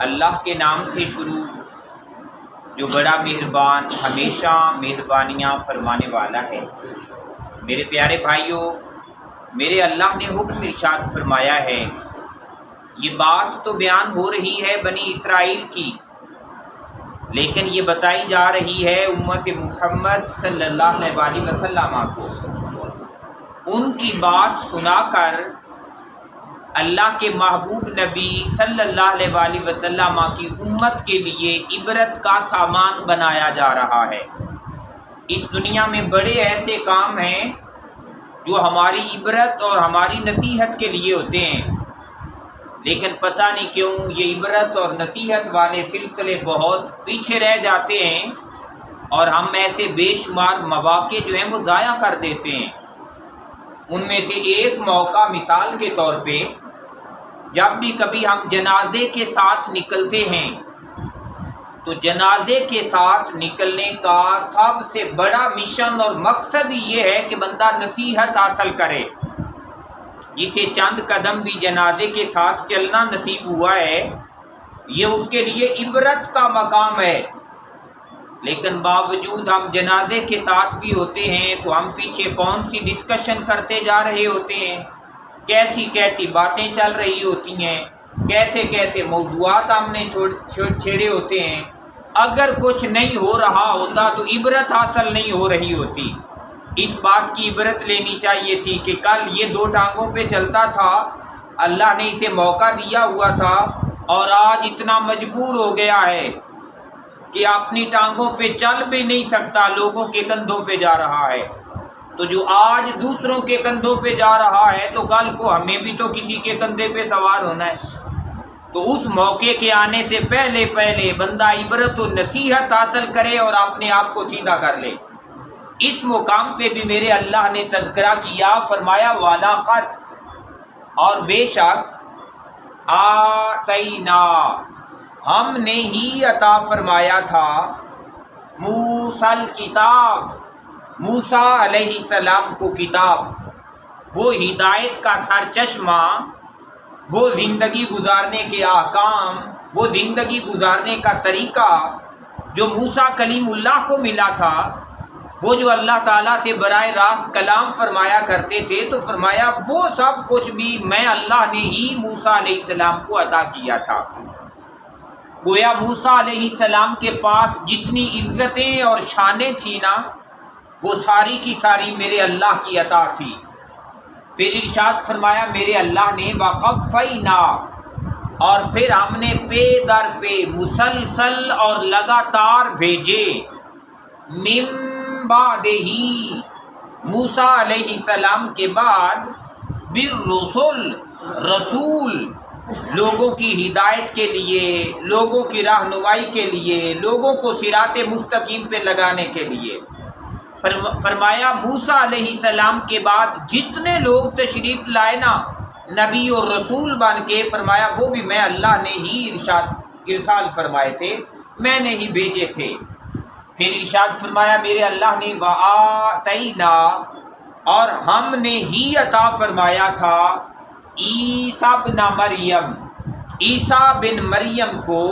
اللہ کے نام سے شروع جو بڑا مہربان، ہمیشہ مہربانیاں فرمانے والا ہے۔ میرے پیارے بھائیوں، میرے اللہ نے حکم ارشاد فرمایا ہے، یہ بات تو بیان ہو رہی ہے بنی اسرائیل کی، لیکن یہ بتائی جا رہی ہے امت محمد صلی اللہ علیہ وسلم کو۔ ان کی بات سنا کر اللہ کے محبوب نبی صلی اللہ علیہ وسلم کی امت کے لیے عبرت کا سامان بنایا جا رہا ہے۔ اس دنیا میں بڑے ایسے کام ہیں جو ہماری عبرت اور ہماری نصیحت کے لیے ہوتے ہیں، لیکن پتہ نہیں کیوں یہ عبرت اور نصیحت والے سلسلے بہت پیچھے رہ جاتے ہیں، اور ہم ایسے بے شمار مواقع جو ہیں وہ ضائع کر دیتے ہیں۔ ان میں سے ایک موقع مثال کے طور پہ، جب بھی کبھی ہم جنازے کے ساتھ نکلتے ہیں تو جنازے کے ساتھ نکلنے کا سب سے بڑا مشن اور مقصد یہ ہے کہ بندہ نصیحت حاصل کرے۔ جسے چند قدم بھی جنازے کے ساتھ چلنا نصیب ہوا ہے، یہ اس کے لیے عبرت کا مقام ہے، لیکن باوجود ہم جنازے کے ساتھ بھی ہوتے ہیں تو ہم پیچھے کون سی ڈسکشن کرتے جا رہے ہوتے ہیں، کیسی کیسی باتیں چل رہی ہوتی ہیں، کیسے کیسے موضوعات ہم نے چھیڑے ہوتے ہیں۔ اگر کچھ نہیں ہو رہا ہوتا تو عبرت حاصل نہیں ہو رہی ہوتی۔ اس بات کی عبرت لینی چاہیے تھی کہ کل یہ دو ٹانگوں پہ چلتا تھا، اللہ نے اسے موقع دیا ہوا تھا، اور آج اتنا مجبور ہو گیا ہے کہ اپنی ٹانگوں پہ چل بھی نہیں سکتا، لوگوں کے کندھوں پہ جا رہا ہے۔ تو جو آج دوسروں کے کندھوں پہ جا رہا ہے تو کل کو ہمیں بھی تو کسی کے کندھے پہ سوار ہونا ہے۔ تو اس موقع کے آنے سے پہلے بندہ عبرت و نصیحت حاصل کرے اور اپنے آپ کو سیدھا کر لے۔ اس مقام پہ بھی میرے اللہ نے تذکرہ کیا، فرمایا وَلَقَدْ، اور بے شک آتینا، ہم نے ہی عطا فرمایا تھا، موسیٰ الکتاب، موسیٰ علیہ السلام کو کتاب، وہ ہدایت کا سرچشمہ، وہ زندگی گزارنے کے احکام، وہ زندگی گزارنے کا طریقہ جو موسیٰ کلیم اللہ کو ملا تھا، وہ جو اللہ تعالیٰ سے براہ راست کلام فرمایا کرتے تھے، تو فرمایا وہ سب کچھ بھی میں اللہ نے ہی موسیٰ علیہ السلام کو عطا کیا تھا۔ گویا موسیٰ علیہ السلام کے پاس جتنی عزتیں اور شانیں تھیں نا، وہ ساری کی ساری میرے اللہ کی عطا تھی۔ پھر ارشاد فرمایا میرے اللہ نے وَقَفَّيْنَا، اور پھر ہم نے پے در پہ مسلسل اور لگاتار بھیجے، مِن بعدہ، موسیٰ علیہ السلام کے بعد، بالرسل، رسول، لوگوں کی ہدایت کے لیے، لوگوں کی رہنمائی کے لیے، لوگوں کو صراط مستقیم پہ لگانے کے لیے۔ فرمایا موسیٰ علیہ السلام کے بعد جتنے لوگ تشریف لائے نا نبی اور رسول بن کے، فرمایا وہ بھی میں اللہ نے ہی ارسال فرمائے تھے، میں نے ہی بھیجے تھے۔ پھر ارشاد فرمایا میرے اللہ نے وَآتَيْنَا، اور ہم نے ہی عطا فرمایا تھا، عیسیٰ بن مریم، عیسیٰ بن مریم کو،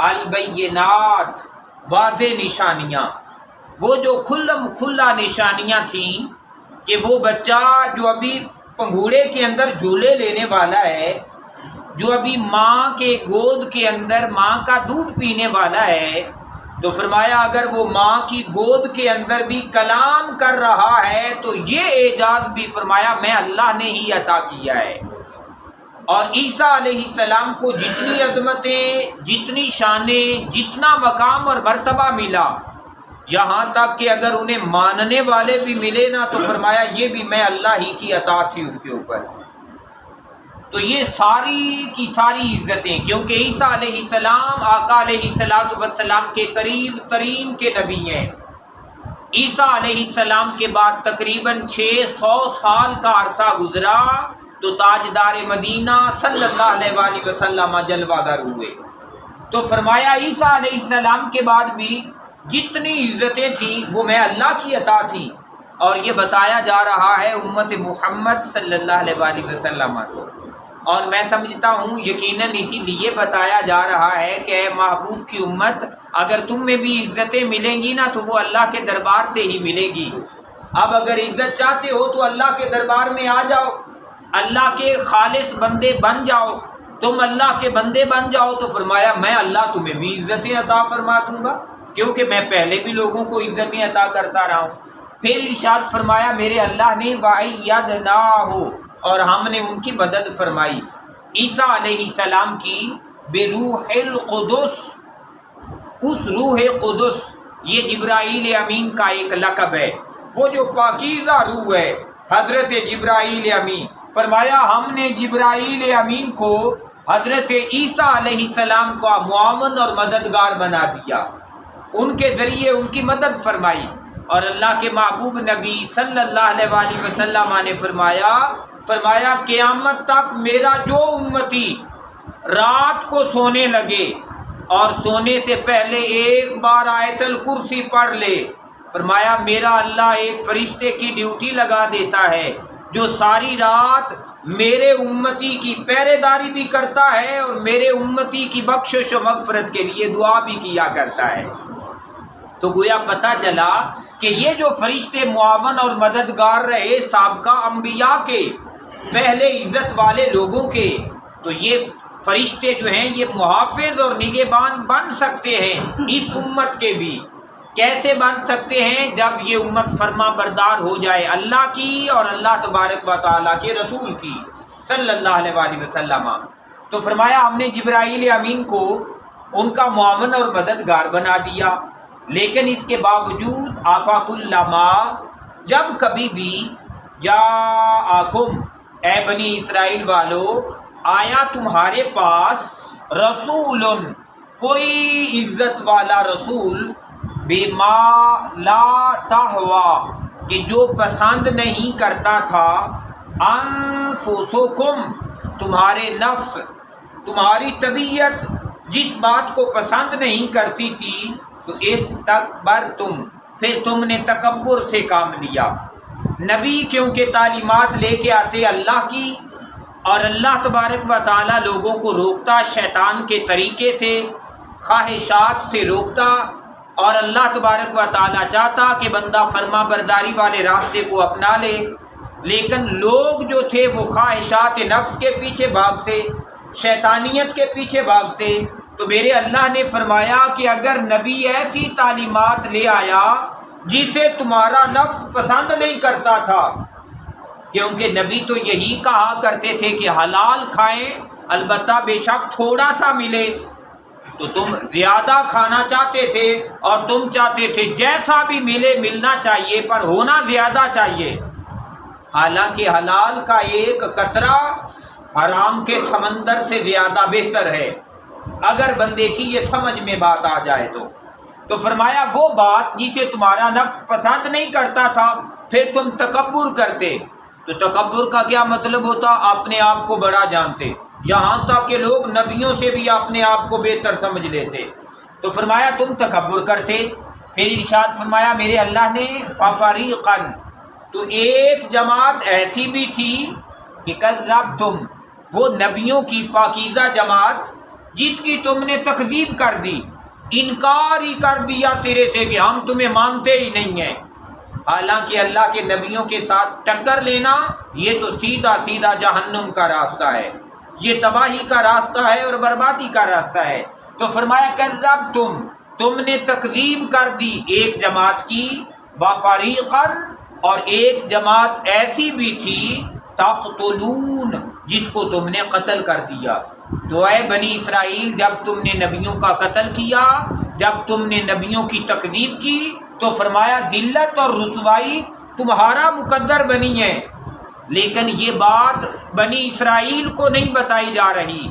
البینات، واضح نشانیاں، وہ جو کھلا نشانیاں تھیں کہ وہ بچہ جو ابھی پنگھوڑے کے اندر جھولے لینے والا ہے، جو ابھی ماں کے گود کے اندر ماں کا دودھ پینے والا ہے، تو فرمایا اگر وہ ماں کی گود کے اندر بھی کلام کر رہا ہے تو یہ اعجاز بھی فرمایا میں اللہ نے ہی عطا کیا ہے۔ اور عیسیٰ علیہ السلام کو جتنی عظمتیں، جتنی شانیں، جتنا مقام اور مرتبہ ملا، یہاں تک کہ اگر انہیں ماننے والے بھی ملے نا تو فرمایا یہ بھی میں اللہ ہی کی عطا تھی ان کے اوپر۔ تو یہ ساری کی ساری عزتیں، کیونکہ عیسیٰ علیہ السلام آقا علیہ السلام کے قریب ترین کے نبی ہیں۔ عیسیٰ علیہ السلام کے بعد تقریباً 600 سال کا عرصہ گزرا تو تاجدار مدینہ صلی اللہ علیہ وسلم جلوہ گر ہوئے۔ تو فرمایا عیسیٰ علیہ السلام کے بعد بھی جتنی عزتیں تھیں وہ میں اللہ کی عطا تھی، اور یہ بتایا جا رہا ہے امت محمد صلی اللہ علیہ وسلم کو۔ اور میں سمجھتا ہوں یقیناً اسی لیے بتایا جا رہا ہے کہ اے محبوب کی امت، اگر تم میں بھی عزتیں ملیں گی نا تو وہ اللہ کے دربار سے ہی ملے گی۔ اب اگر عزت چاہتے ہو تو اللہ کے دربار میں آ جاؤ، اللہ کے خالص بندے بن جاؤ، تم اللہ کے بندے بن جاؤ تو فرمایا میں اللہ تمہیں بھی عزتیں عطا فرما دوں گا، کیونکہ میں پہلے بھی لوگوں کو عزتیں عطا کرتا رہا ہوں۔ پھر ارشاد فرمایا میرے اللہ نے وَأَيَّدْنَاهُ، اور ہم نے ان کی مدد فرمائی عیسیٰ علیہ السلام کی بروح القدس، اس روح قدس، یہ جبرائیل امین کا ایک لقب ہے، وہ جو پاکیزہ روح ہے حضرت جبرائیل امین۔ فرمایا ہم نے جبرائیل امین کو حضرت عیسیٰ علیہ السلام کا معاون اور مددگار بنا دیا، ان کے ذریعے ان کی مدد فرمائی۔ اور اللہ کے محبوب نبی صلی اللہ علیہ وآلہ وسلم نے فرمایا قیامت تک میرا جو امتی رات کو سونے لگے اور سونے سے پہلے ایک بار آیت الکرسی پڑھ لے، فرمایا میرا اللہ ایک فرشتے کی ڈیوٹی لگا دیتا ہے جو ساری رات میرے امتی کی پہرے داری بھی کرتا ہے اور میرے امتی کی بخشش و مغفرت کے لیے دعا بھی کیا کرتا ہے۔ تو گویا پتہ چلا کہ یہ جو فرشتے معاون اور مددگار رہے سابقہ انبیاء کے، پہلے عزت والے لوگوں کے، تو یہ فرشتے جو ہیں یہ محافظ اور نگہبان بن سکتے ہیں اس امت کے بھی۔ کیسے بن سکتے ہیں؟ جب یہ امت فرما بردار ہو جائے اللہ کی اور اللہ تبارک و تعالیٰ کے رسول کی صلی اللہ علیہ وآلہ وسلم۔ تو فرمایا ہم نے جبرائیل امین کو ان کا معاون اور مددگار بنا دیا، لیکن اس کے باوجود آفاق الما، جب کبھی بھی جاءکم، اے بنی اسرائیل والو، آیا تمہارے پاس رسول، کوئی عزت والا رسول، بما لا تہوا، کہ جو پسند نہیں کرتا تھا، انفسکم، تمہارے نفس، تمہاری طبیعت جس بات کو پسند نہیں کرتی تھی، تو استکبرتم، پھر تم نے تکبر سے کام لیا۔ نبی کیونکہ تعلیمات لے کے آتے اللہ کی، اور اللہ تبارک و تعالیٰ لوگوں کو روکتا شیطان کے طریقے سے، خواہشات سے روکتا، اور اللہ تبارک و تعالیٰ چاہتا کہ بندہ فرما برداری والے راستے کو اپنا لے، لیکن لوگ جو تھے وہ خواہشات نفس کے پیچھے بھاگتے، شیطانیت کے پیچھے بھاگتے۔ تو میرے اللہ نے فرمایا کہ اگر نبی ایسی تعلیمات لے آیا جسے تمہارا نفس پسند نہیں کرتا تھا، کیونکہ نبی تو یہی کہا کرتے تھے کہ حلال کھائیں البتہ بے شک تھوڑا سا ملے، تو تم زیادہ کھانا چاہتے تھے اور تم چاہتے تھے جیسا بھی ملے ملنا چاہیے پر ہونا زیادہ چاہیے، حالانکہ حلال کا ایک قطرہ حرام کے سمندر سے زیادہ بہتر ہے، اگر بندے کی یہ سمجھ میں بات آ جائے تو فرمایا وہ بات جسے تمہارا نفس پسند نہیں کرتا تھا پھر تم تکبر کرتے۔ تو تکبر کا کیا مطلب ہوتا؟ اپنے آپ کو بڑا جانتے، یہاں تک کہ لوگ نبیوں سے بھی اپنے آپ کو بہتر سمجھ لیتے۔ تو فرمایا تم تکبر کرتے۔ پھر ارشاد فرمایا میرے اللہ نے فَفَرِيقًا، تو ایک جماعت ایسی بھی تھی کہ کذبتم، وہ نبیوں کی پاکیزہ جماعت جس کی تم نے تکذیب کر دی، انکار ہی کر دیا سرے سے کہ ہم تمہیں مانتے ہی نہیں ہیں۔ حالانکہ اللہ کے نبیوں کے ساتھ ٹکر لینا یہ تو سیدھا سیدھا جہنم کا راستہ ہے، یہ تباہی کا راستہ ہے اور بربادی کا راستہ ہے۔ تو فرمایا کذبتم، تم نے تکذیب کر دی ایک جماعت کی، وَفَرِيقًا، اور ایک جماعت ایسی بھی تھی تقتلون، جس کو تم نے قتل کر دیا۔ تو اے بنی اسرائیل، جب تم نے نبیوں کا قتل کیا، جب تم نے نبیوں کی تکذیب کی، تو فرمایا ذلت اور رسوائی تمہارا مقدر بنی ہے، لیکن یہ بات بنی اسرائیل کو نہیں بتائی جا رہی۔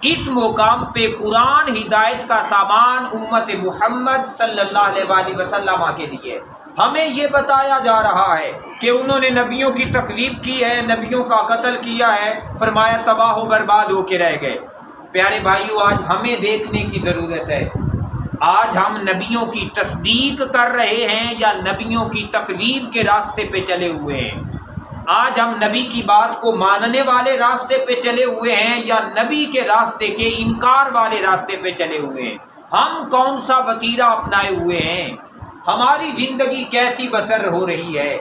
اس مقام پہ قرآن ہدایت کا سامان امت محمد صلی اللہ علیہ وآلہ وسلم کے لیے ہمیں یہ بتایا جا رہا ہے کہ انہوں نے نبیوں کی تکذیب کی ہے، نبیوں کا قتل کیا ہے، فرمایا تباہ و برباد ہو کے رہ گئے۔ پیارے بھائیو، آج ہمیں دیکھنے کی ضرورت ہے، آج ہم نبیوں کی تصدیق کر رہے ہیں یا نبیوں کی تکذیب کے راستے پہ چلے ہوئے ہیں؟ آج ہم نبی کی بات کو ماننے والے راستے پہ چلے ہوئے ہیں یا نبی کے راستے کے انکار والے راستے پہ چلے ہوئے ہیں؟ ہم کون سا وتیرہ اپنائے ہوئے ہیں؟ ہماری زندگی کیسی بسر ہو رہی ہے؟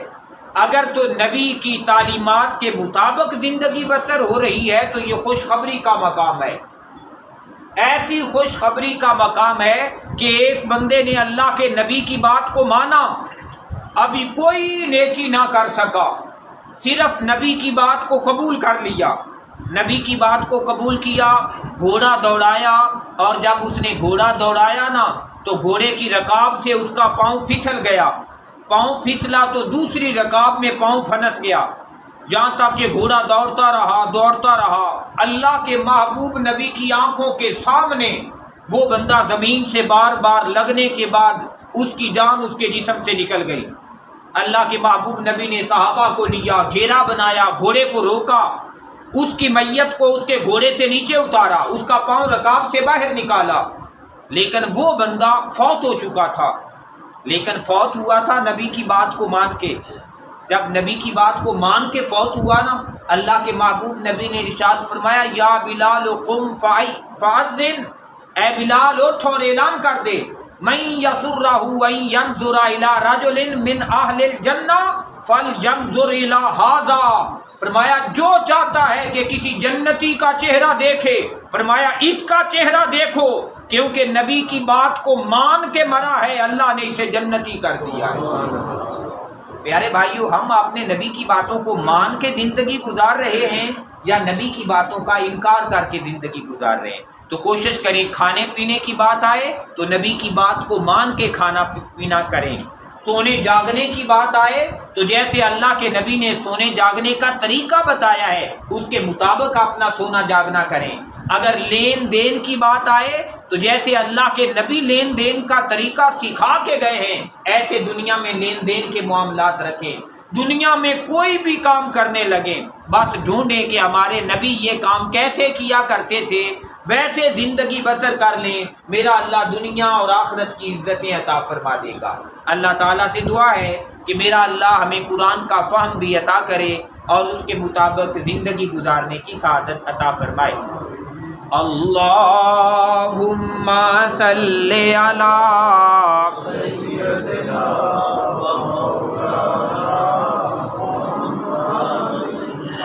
اگر تو نبی کی تعلیمات کے مطابق زندگی بسر ہو رہی ہے تو یہ خوشخبری کا مقام ہے، ایسی خوشخبری کا مقام ہے کہ ایک بندے نے اللہ کے نبی کی بات کو مانا، ابھی کوئی نیکی نہ کر سکا، صرف نبی کی بات کو قبول کر لیا، نبی کی بات کو قبول کیا، گھوڑا دوڑایا، اور جب اس نے گھوڑا دوڑایا نا تو گھوڑے کی رکاب سے اس کا پاؤں پھسل گیا، پاؤں پھسلا تو دوسری رکاب میں پاؤں پھنس گیا، جہاں تک کہ گھوڑا دوڑتا رہا، اللہ کے محبوب نبی کی آنکھوں کے سامنے وہ بندہ زمین سے بار بار لگنے کے بعد اس کی جان اس کے جسم سے نکل گئی۔ اللہ کے محبوب نبی نے صحابہ کو لیا، گھیرا بنایا، گھوڑے کو روکا، اس کی میت کو اس کے گھوڑے سے نیچے اتارا، اس کا پاؤں رکاب سے باہر نکالا، لیکن وہ بندہ فوت ہو چکا تھا، لیکن فوت ہوا تھا نبی کی بات کو مان کے۔ جب نبی کی بات کو مان کے فوت ہوا نا، اللہ کے محبوب نبی نے ارشاد فرمایا، یا بلال قم فاذن، اے بلال اٹھ اور اعلان کر دے، من یسرہ ان ینظر الی رجل من اہل الجنہ فلینظر الی ھذا، فرمایا جو چاہتا ہے کہ کسی جنتی کا چہرہ دیکھے، فرمایا اس کا چہرہ دیکھو، کیونکہ نبی کی بات کو مان کے مرا ہے، اللہ نے اسے جنتی کر دیا ہے۔ پیارے بھائیو، ہم اپنے نبی کی باتوں کو مان کے زندگی گزار رہے ہیں یا نبی کی باتوں کا انکار کر کے زندگی گزار رہے ہیں؟ تو کوشش کریں کھانے پینے کی بات آئے تو نبی کی بات کو مان کے کھانا پینا کریں، سونے جاگنے کی بات آئے تو جیسے اللہ کے نبی نے سونے جاگنے کا طریقہ بتایا ہے اس کے مطابق اپنا سونا جاگنا کریں۔ اگر لین دین کی بات آئے تو جیسے اللہ کے نبی لین دین کا طریقہ سکھا کے گئے ہیں ایسے دنیا میں لین دین کے معاملات رکھیں۔ دنیا میں کوئی بھی کام کرنے لگیں بس ڈھونڈیں کہ ہمارے نبی یہ کام کیسے کیا کرتے تھے، ویسے زندگی بسر کر لیں، میرا اللہ دنیا اور آخرت کی عزتیں عطا فرما دے گا۔ اللہ تعالیٰ سے دعا ہے کہ میرا اللہ ہمیں قرآن کا فہم بھی عطا کرے اور اس کے مطابق زندگی گزارنے کی سعادت عطا فرمائے۔ اللہم صلی علی سیدنا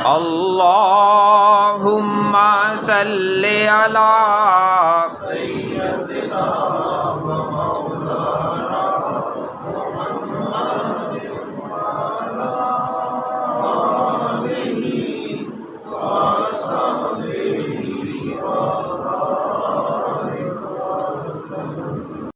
اللہم صلی علی